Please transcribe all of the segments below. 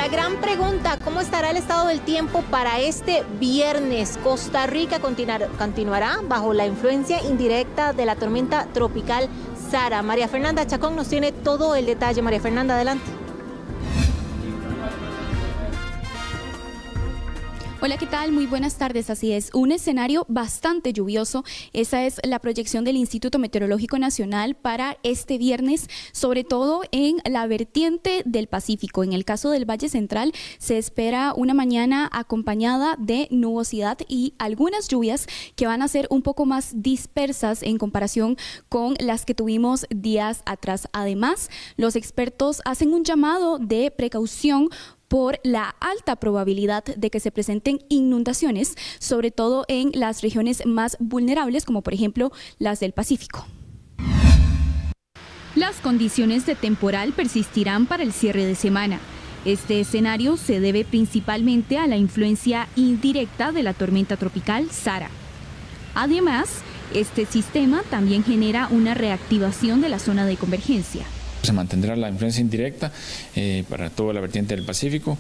La gran pregunta, ¿cómo estará el estado del tiempo para este viernes? Costa Rica continuará bajo la influencia indirecta de la tormenta tropical Sara. María Fernanda Chacón nos tiene todo el detalle. María Fernanda, adelante. Hola, ¿qué tal? Muy buenas tardes. Así es, un escenario bastante lluvioso. Esa es la proyección del Instituto Meteorológico Nacional para este viernes, sobre todo en la vertiente del Pacífico. En el caso del Valle Central se espera una mañana acompañada de nubosidad y algunas lluvias que van a ser un poco más dispersas en comparación con las que tuvimos días atrás. Además, los expertos hacen un llamado de precaución por la alta probabilidad de que se presenten inundaciones, sobre todo en las regiones más vulnerables, como por ejemplo las del Pacífico. Las condiciones de temporal persistirán para el cierre de semana. Este escenario se debe principalmente a la influencia indirecta de la tormenta tropical Sara. Además, este sistema también genera una reactivación de la zona de convergencia. Se mantendrá la influencia indirecta para toda la vertiente del Pacífico.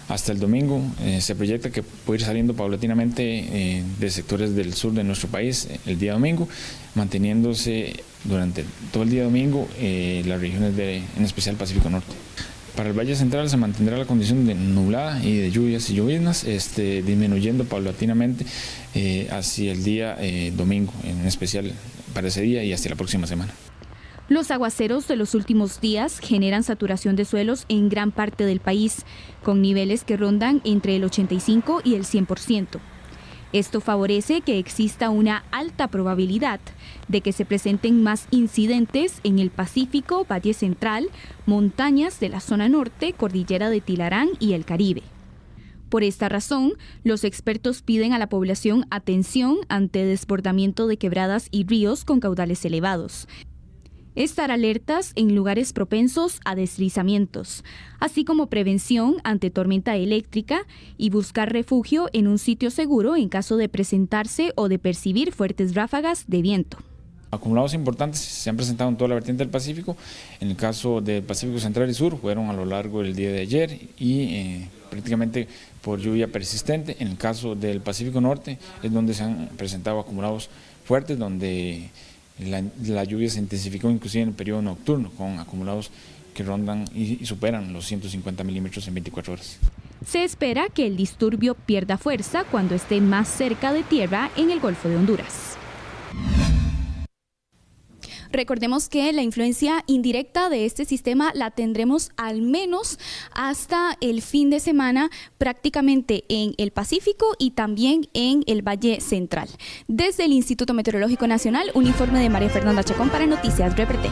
Hasta el domingo se proyecta que puede ir saliendo paulatinamente de sectores del sur de nuestro país el día domingo, manteniéndose durante todo el día domingo las regiones en especial Pacífico Norte. Para el Valle Central se mantendrá la condición de nublada y de lluvias y lloviznas, disminuyendo paulatinamente hacia el día domingo, en especial para ese día y hasta la próxima semana. Los aguaceros de los últimos días generan saturación de suelos en gran parte del país, con niveles que rondan entre el 85 y el 100%. Esto favorece que exista una alta probabilidad de que se presenten más incidentes en el Pacífico, Valle Central, montañas de la zona norte, cordillera de Tilarán y el Caribe. Por esta razón, los expertos piden a la población atención ante desbordamiento de quebradas y ríos con caudales elevados. Estar alertas en lugares propensos a deslizamientos, así como prevención ante tormenta eléctrica y buscar refugio en un sitio seguro en caso de presentarse o de percibir fuertes ráfagas de viento. Acumulados importantes se han presentado en toda la vertiente del Pacífico. En el caso del Pacífico Central y Sur fueron a lo largo del día de ayer y prácticamente por lluvia persistente. En el caso del Pacífico Norte es donde se han presentado acumulados fuertes, donde la lluvia se intensificó inclusive en el periodo nocturno, con acumulados que rondan y superan los 150 milímetros en 24 horas. Se espera que el disturbio pierda fuerza cuando esté más cerca de tierra en el Golfo de Honduras. Recordemos que la influencia indirecta de este sistema la tendremos al menos hasta el fin de semana, prácticamente en el Pacífico y también en el Valle Central. Desde el Instituto Meteorológico Nacional, un informe de María Fernanda Chacón para Noticias RPT.